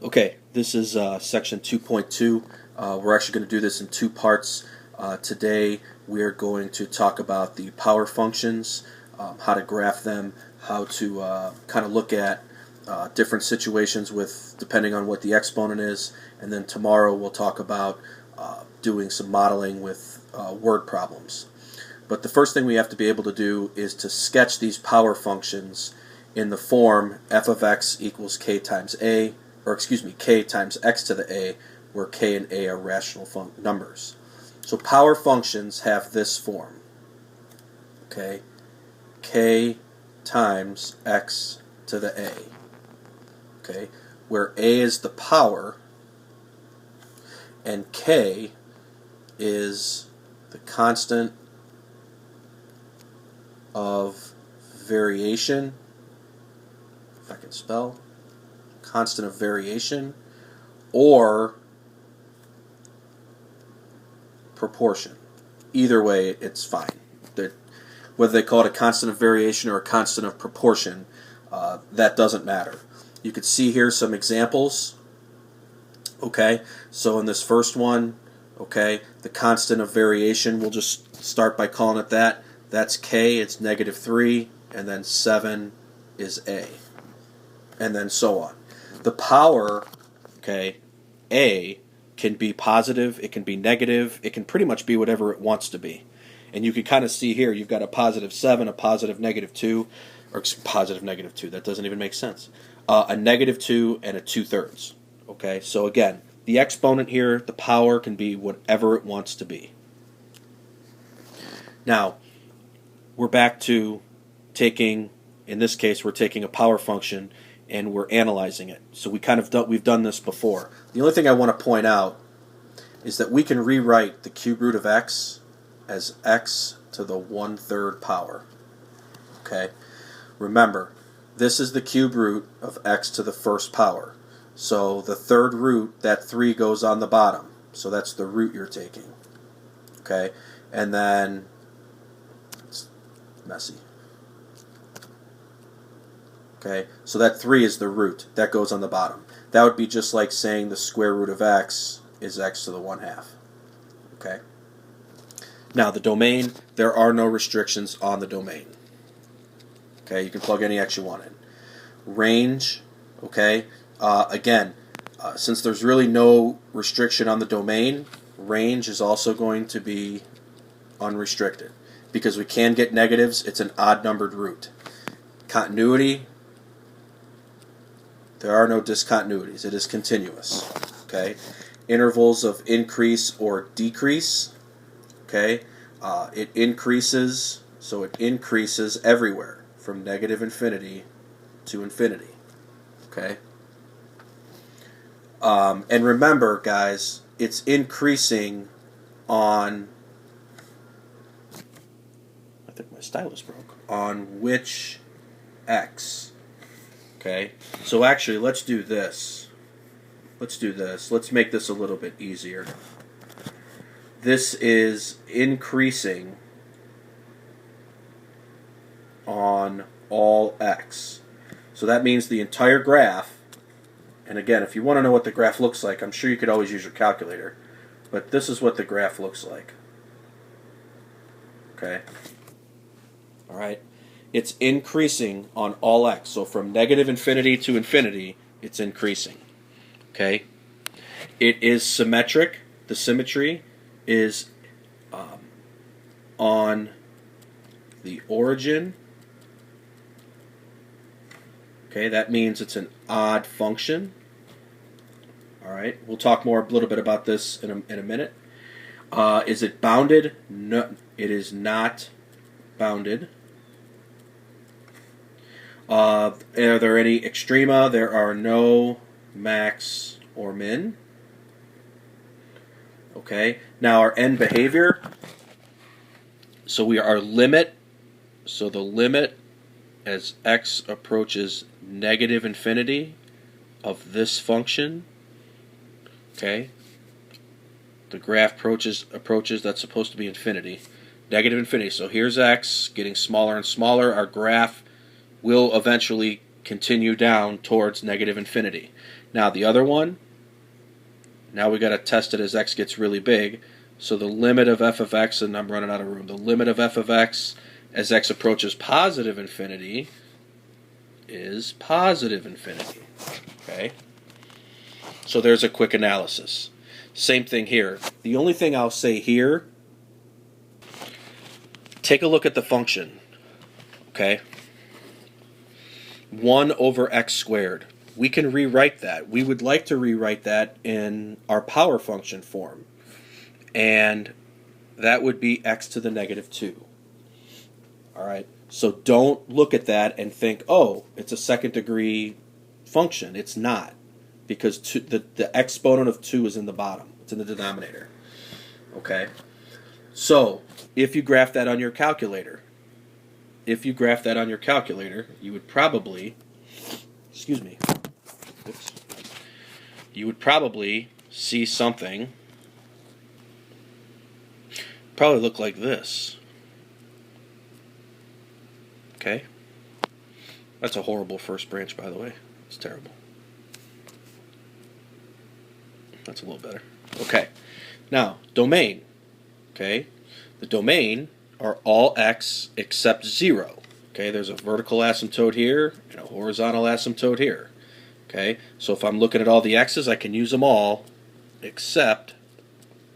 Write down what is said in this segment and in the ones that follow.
Okay, this is section 2.2. We're actually going to do this in two parts. Today we are going to talk about the power functions, how to graph them, how to kind of look at different situations with depending on what the exponent is, and then tomorrow we'll talk about doing some modeling with word problems. But the first thing we have to be able to do is to sketch these power functions in the form f of x equals k times a, or excuse me, k times x to the a, where k and a are rational numbers. So power functions have this form, okay, k times x to the a, okay, where a is the power and k is the constant of variation, if I can spell, constant of variation, or proportion. Either way, it's fine. Whether they call it a constant of variation or a constant of proportion, that doesn't matter. You could see here some examples. Okay, so in this first one, okay, the constant of variation, we'll just start by calling it that. That's k, it's -3, and then 7 is a, and then so on. The power, okay, a, can be positive, it can be negative, it can pretty much be whatever it wants to be. And you can kind of see here, you've got a +7, a positive -2, or positive -2, that doesn't even make sense. A -2 and a 2/3. Okay, so again, the exponent here, the power can be whatever it wants to be. Now, we're back to taking, in this case, we're taking a power function and we're analyzing it. So we've done this before. The only thing I want to point out is that we can rewrite the cube root of x as x to the 1/3 power. Okay? Remember, this is the cube root of x to the first power. So the third root, that 3 goes on the bottom. So that's the root you're taking. Okay? And then, it's messy. Okay? So that 3 is the root. That goes on the bottom. That would be just like saying the square root of x is x to the 1/2. Okay? Now the domain, there are no restrictions on the domain. Okay? You can plug any x you want in. Range, okay? Again, since there's really no restriction on the domain, range is also going to be unrestricted. Because we can get negatives, it's an odd-numbered root. Continuity, there are no discontinuities. It is continuous. Okay? Intervals of increase or decrease, okay? It increases, so it increases everywhere, from -infinity to infinity. Okay? And remember, guys, it's increasing on, I think my stylus broke, on which x? Okay, so actually, let's do this. Let's make this a little bit easier. This is increasing on all x. So that means the entire graph. And again, if you want to know what the graph looks like, I'm sure you could always use your calculator. But this is what the graph looks like. Okay? Alright? It's increasing on all x. So from -infinity to infinity, it's increasing. Okay? It is symmetric. The symmetry is on the origin. Okay, that means it's an odd function. All right, we'll talk more a little bit about this in a minute. Is it bounded? No, it is not bounded. Are there any extrema? There are no max or min. Okay, now our end behavior. So we are limit. So the limit as x approaches -infinity of this function, okay, the graph approaches, that's supposed to be infinity, -infinity. So here's x getting smaller and smaller. Our graph will eventually continue down towards negative infinity. Now the other one, now we got to test it as x gets really big. So the limit of f of x, and I'm running out of room, the limit of f of x as x approaches positive infinity is positive infinity. Okay? So there's a quick analysis. Same thing here. The only thing I'll say here, take a look at the function. Okay? 1 over x squared. We can rewrite that. We would like to rewrite that in our power function form. And that would be x to the negative 2. All right? So don't look at that and think, oh, it's a second degree function. It's not. Because the exponent of 2 is in the bottom. It's in the denominator. Okay? So, if you graph that on your calculator, you would probably, you would probably see something, probably look like this. Okay? That's a horrible first branch, by the way. It's terrible. That's a little better. Okay. Now, domain. Okay? The domain are all x except 0. Okay? There's a vertical asymptote here and a horizontal asymptote here. Okay? So if I'm looking at all the x's, I can use them all except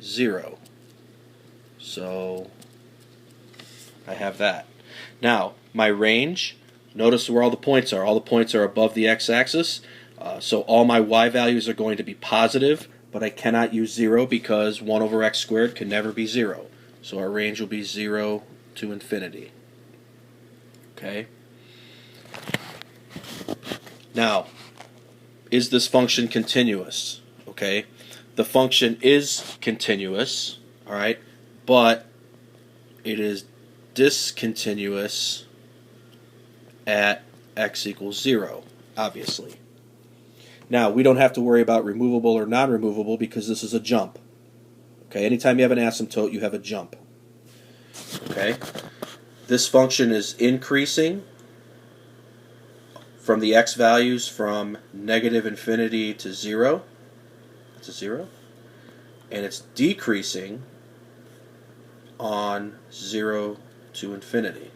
0. So I have that. Now, my range, notice where all the points are. All the points are above the x-axis. So all my y values are going to be positive, but I cannot use 0 because 1 over x squared can never be 0. So our range will be 0 to infinity. Okay? Now, is this function continuous? Okay? The function is continuous, all right, but it is discontinuous at x equals 0, obviously. Now, we don't have to worry about removable or non-removable because this is a jump. Okay, anytime you have an asymptote, you have a jump. Okay, this function is increasing from the x values from negative infinity to 0. That's a 0. And it's decreasing on 0 to infinity.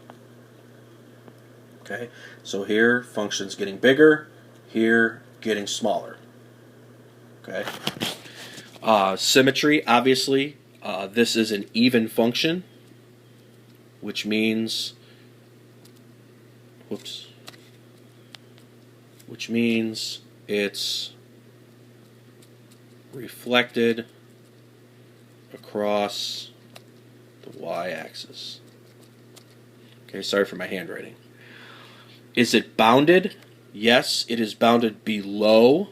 Okay, so here, function's getting bigger. Here, getting smaller. Okay. Symmetry, obviously, this is an even function, which means, it's reflected across the y-axis. Okay, sorry for my handwriting. Is it bounded? Yes, it is bounded below.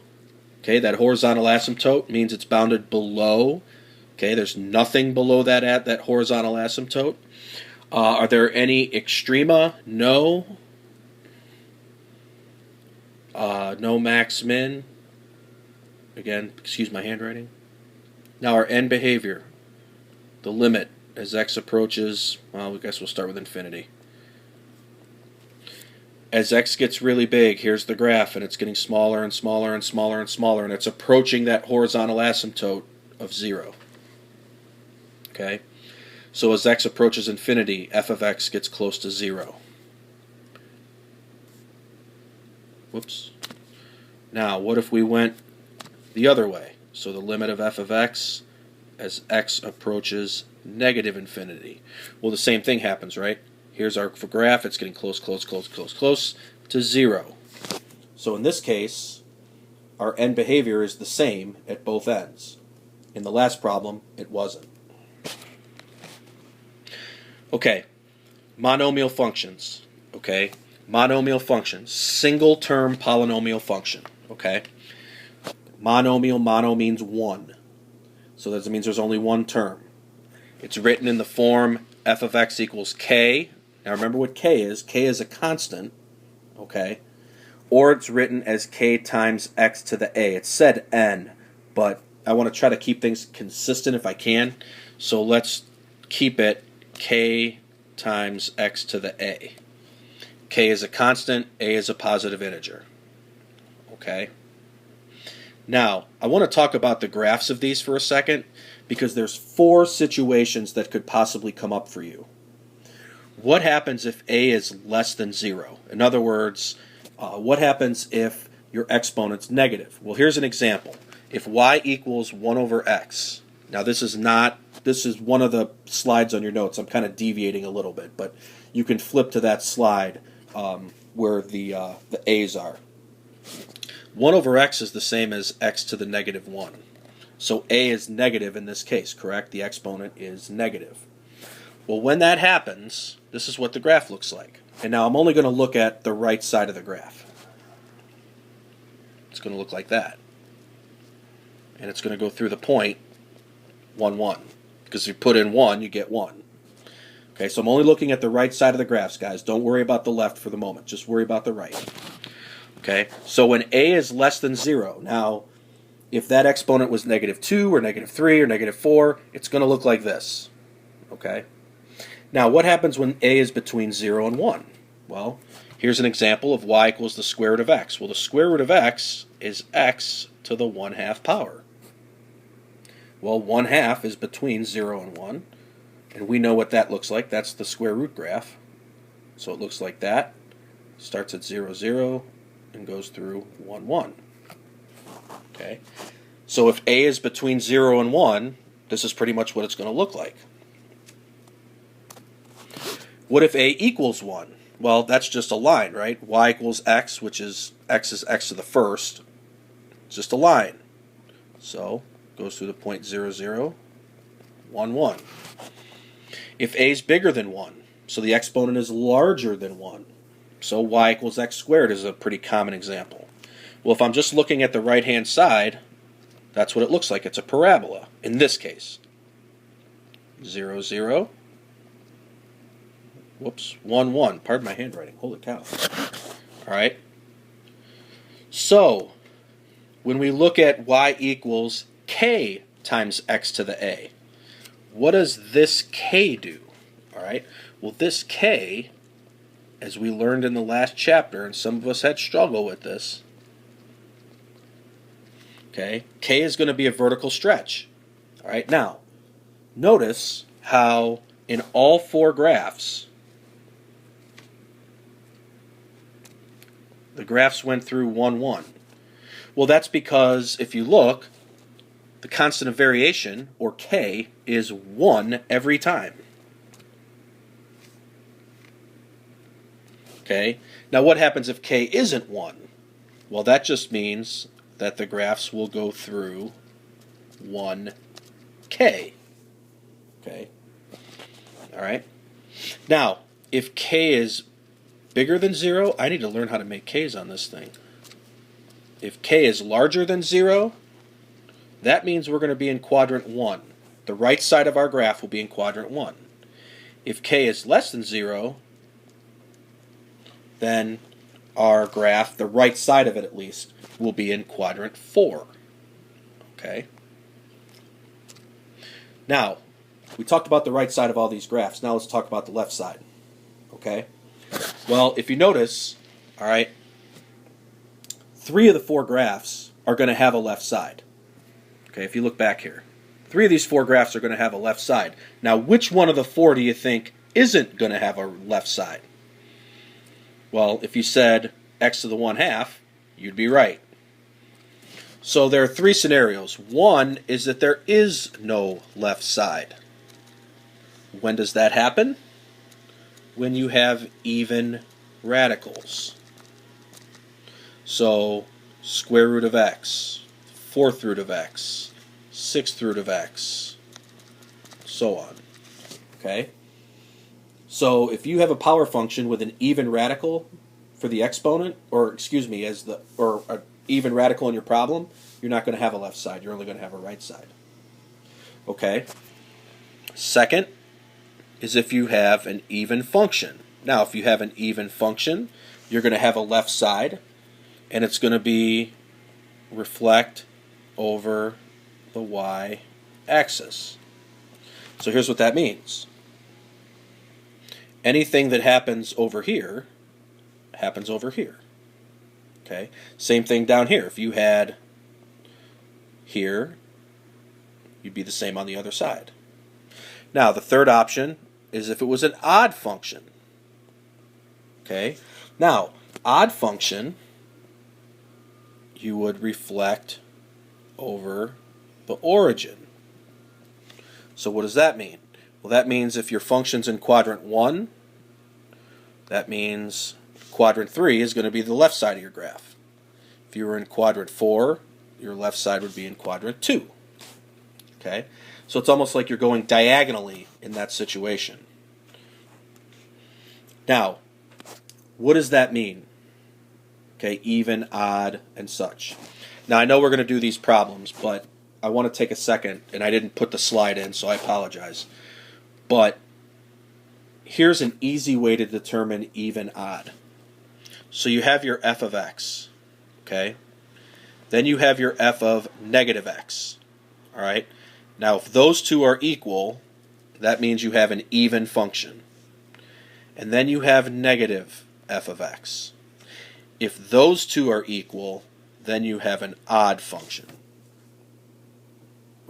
Okay, that horizontal asymptote means it's bounded below. Okay, there's nothing below that horizontal asymptote. Are there any extrema? No. No max min. Again, excuse my handwriting. Now our end behavior, the limit as x approaches, well, I guess we'll start with infinity. As x gets really big, here's the graph, and it's getting smaller and smaller and smaller and smaller, and it's approaching that horizontal asymptote of 0. Okay? So as x approaches infinity, f of x gets close to 0. Whoops. Now, what if we went the other way? So the limit of f of x as x approaches negative infinity. Well, the same thing happens, right? Here's our graph. It's getting close, close, close, close, close to 0. So in this case, our end behavior is the same at both ends. In the last problem, it wasn't. Okay, monomial functions. Okay, monomial functions. Single-term polynomial function. Okay, monomial, mono means one. So that means there's only one term. It's written in the form f of x equals k. Now remember what k is. K is a constant, okay? Or it's written as k times x to the a. It said n, but I want to try to keep things consistent if I can. So let's keep it k times x to the a. K is a constant, A is a positive integer. Okay? Now, I want to talk about the graphs of these for a second, because there's 4 situations that could possibly come up for you. What happens if A is less than 0? In other words, what happens if your exponent's negative? Well, here's an example. If y equals 1 over x. Now, this is one of the slides on your notes. I'm kind of deviating a little bit, but you can flip to that slide where the a's are. 1 over x is the same as x to the negative 1. So a is negative in this case, correct? The exponent is negative. Well, when that happens, this is what the graph looks like. And now I'm only going to look at the right side of the graph. It's going to look like that. And it's going to go through the point 1, 1. Because if you put in 1, you get 1. Okay, so I'm only looking at the right side of the graphs, guys. Don't worry about the left for the moment. Just worry about the right. Okay, so when a is less than 0, now, if that exponent was negative 2 or negative 3 or negative 4, it's going to look like this. Okay? Now, what happens when a is between 0 and 1? Well, here's an example of y equals the square root of x. Well, the square root of x is x to the 1/2 power. Well, 1/2 is between 0 and 1, and we know what that looks like. That's the square root graph. So it looks like that. Starts at 0, 0, and goes through 1, 1. Okay? So if a is between 0 and 1, this is pretty much what it's going to look like. What if a equals 1? Well, that's just a line, right? Y equals x, which is x to the first. It's just a line. So goes through the point 0, 0, 1, 1. If a is bigger than 1, so the exponent is larger than 1, so y equals x squared is a pretty common example. Well, if I'm just looking at the right-hand side, that's what it looks like. It's a parabola, in this case. 0, 0. Whoops, 1, 1. Pardon my handwriting. Holy cow. All right. So, when we look at y equals k times x to the a, what does this k do? All right. Well, this k, as we learned in the last chapter, and some of us had struggle with this, okay, k is going to be a vertical stretch. All right. Now, notice how in all 4 graphs, the graphs went through 1, 1. Well, that's because if you look, the constant of variation, or k, is 1 every time. Okay? Now what happens if k isn't 1? Well, that just means that the graphs will go through 1k. Okay? All right? Now, if k is bigger than 0, I need to learn how to make k's on this thing. If k is larger than 0, that means we're going to be in quadrant 1. The right side of our graph will be in quadrant 1. If k is less than 0, then our graph, the right side of it at least, will be in quadrant 4. Okay? Now, we talked about the right side of all these graphs. Now let's talk about the left side. Okay? Well, if you notice, all right, 3 of the 4 graphs are going to have a left side. Okay, if you look back here. 3 of these 4 graphs are going to have a left side. Now, which one of the 4 do you think isn't going to have a left side? Well, if you said x to the 1/2, you'd be right. So there are 3 scenarios. One is that there is no left side. When does that happen? When you have even radicals. So, square root of x, 4th root of x, 6th root of x, so on. Okay? So, if you have a power function with an even radical for the exponent, or excuse me, or an even radical in your problem, you're not going to have a left side. You're only going to have a right side. Okay? Second is if you have an even function. Now, if you have an even function, you're going to have a left side, and it's going to reflect over the y-axis. So here's what that means. Anything that happens over here happens over here. Okay? Same thing down here. If you had here, you'd be the same on the other side. Now, the third option is if it was an odd function. Okay? Now, odd function, you would reflect over the origin. So what does that mean? Well, that means if your function's in quadrant 1, that means quadrant 3 is going to be the left side of your graph. If you were in quadrant 4, your left side would be in quadrant 2. Okay? So it's almost like you're going diagonally in that situation. Now, what does that mean? Okay, even, odd, and such. Now, I know we're going to do these problems, but I want to take a second, and I didn't put the slide in, so I apologize. But here's an easy way to determine even, odd. So you have your f of x, okay? Then you have your f of negative x, all right? Now, if those two are equal, that means you have an even function. And then you have negative f of x. If those two are equal, then you have an odd function.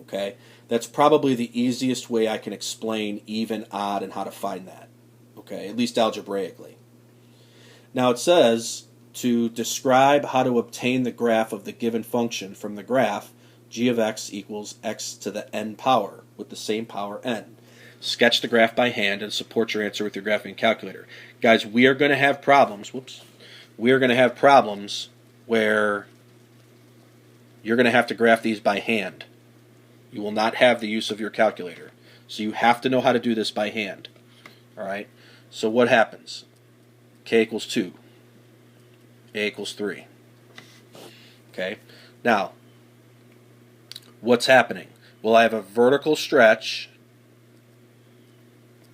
Okay? That's probably the easiest way I can explain even, odd, and how to find that. Okay? At least algebraically. Now it says to describe how to obtain the graph of the given function from the graph g of x equals x to the n power with the same power n. Sketch the graph by hand and support your answer with your graphing calculator. Guys, we are going to have problems. We are going to have problems where you're going to have to graph these by hand. You will not have the use of your calculator. So you have to know how to do this by hand. All right? So what happens? K equals 2. A equals 3. Okay? Now, what's happening? Well, I have a vertical stretch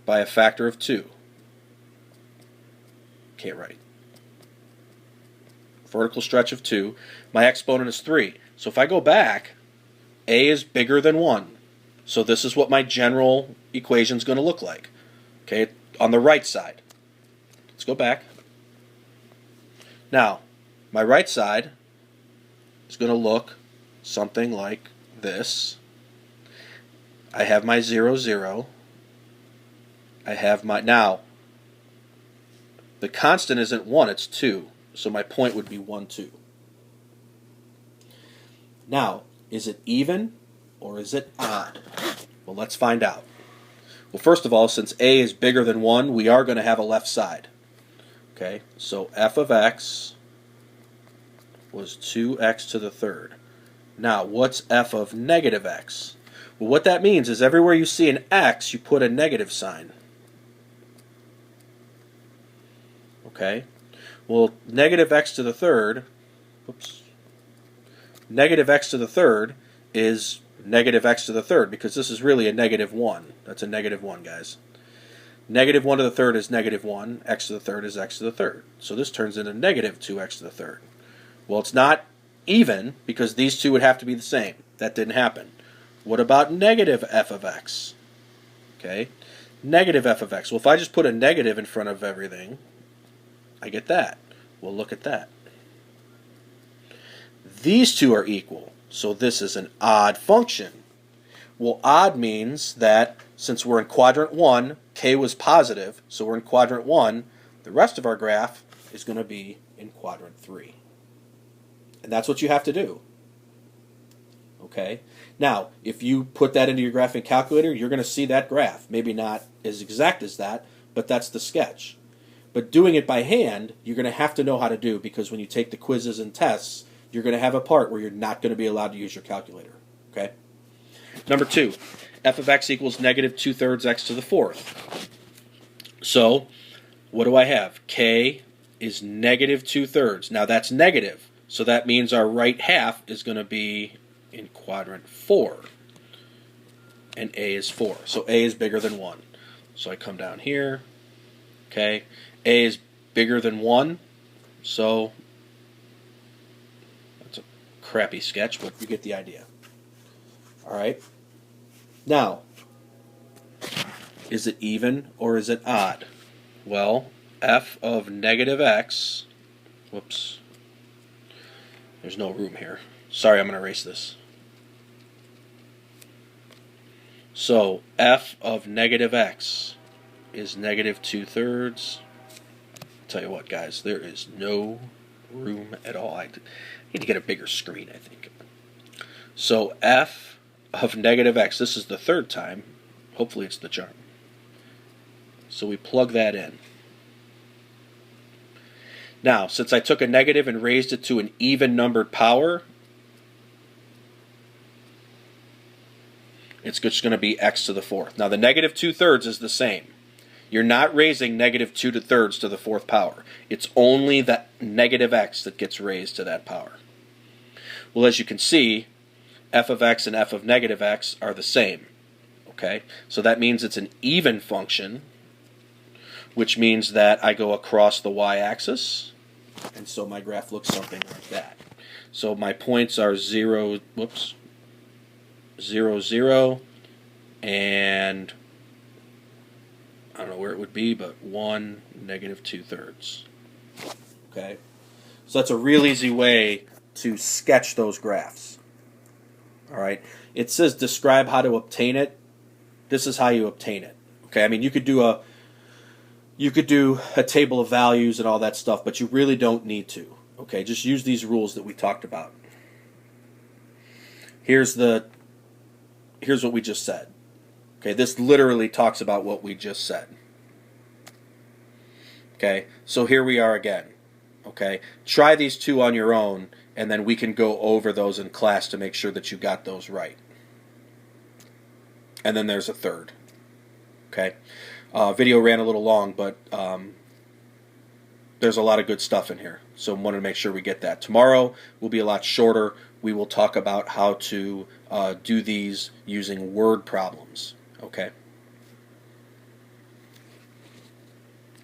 by a factor of 2. Can't write. Vertical stretch of 2. My exponent is 3. So if I go back, a is bigger than 1. So this is what my general equation is going to look like. Okay, on the right side. Let's go back. Now, my right side is going to look something like this. I have my 0, 0. I have my, now, the constant isn't 1, it's 2. So my point would be 1, 2. Now, is it even or is it odd? Well, let's find out. Well, first of all, since a is bigger than 1, we are going to have a left side. Okay, so f of x was 2x to the third. Now, what's f of negative x? Well, what that means is everywhere you see an x, you put a negative sign. Okay? Well, negative x to the third, negative x to the third is negative x to the third because this is really a negative 1. That's a negative 1, guys. Negative 1 to the third is negative 1. X to the third is x to the third. So this turns into negative 2x to the third. Well, it's not even because these two would have to be the same. That didn't happen. What about negative f of x? Okay, negative f of x. Well, if I just put a negative in front of everything, I get that. Well, look at that. These two are equal, so this is an odd function. Well, odd means that since we're in quadrant 1, k was positive, so we're in quadrant 1, the rest of our graph is going to be in quadrant 3. And that's what you have to do. Okay? Now, if you put that into your graphing calculator, you're going to see that graph. Maybe not as exact as that, but that's the sketch. But doing it by hand, you're going to have to know how to do because when you take the quizzes and tests, you're going to have a part where you're not going to be allowed to use your calculator. Okay? Number 2, f of x equals negative 2/3 x to the 4th. So, what do I have? K is negative 2/3. Now that's negative, so that means our right half is going to be in quadrant 4. And a is 4. So a is bigger than 1. So I come down here. Okay, a is bigger than 1. So that's a crappy sketch, but you get the idea. All right. Now, is it even or is it odd? Well, f of negative x, whoops, there's no room here. Sorry, I'm going to erase this. So f of negative x is negative 2/3. Tell you what, guys, there is no room at all. I need to get a bigger screen, I think. So f of negative x, this is the third time. Hopefully it's the charm. So we plug that in. Now, since I took a negative and raised it to an even numbered power, it's just going to be x to the fourth. Now, the negative 2/3 is the same. You're not raising negative 2/3 to the fourth power. It's only the negative x that gets raised to that power. Well, as you can see, f of x and f of negative x are the same. Okay, so that means it's an even function, which means that I go across the y-axis, and so my graph looks something like that. So my points are 0, 0, and I don't know where it would be, but 1, negative 2/3. Okay, so that's a real easy way to sketch those graphs. All right, it says describe how to obtain it. This is how you obtain it. Okay, I mean you could do a table of values and all that stuff, but you really don't need to. Okay, just use these rules that we talked about. Here's what we just said. Okay, this literally talks about what we just said. Okay, so here we are again. Okay, try these two on your own, and then we can go over those in class to make sure that you got those right. And then there's a third. Okay, video ran a little long, but there's a lot of good stuff in here, so I wanted to make sure we get that. Tomorrow will be a lot shorter. We will talk about how to do these using word problems. Okay.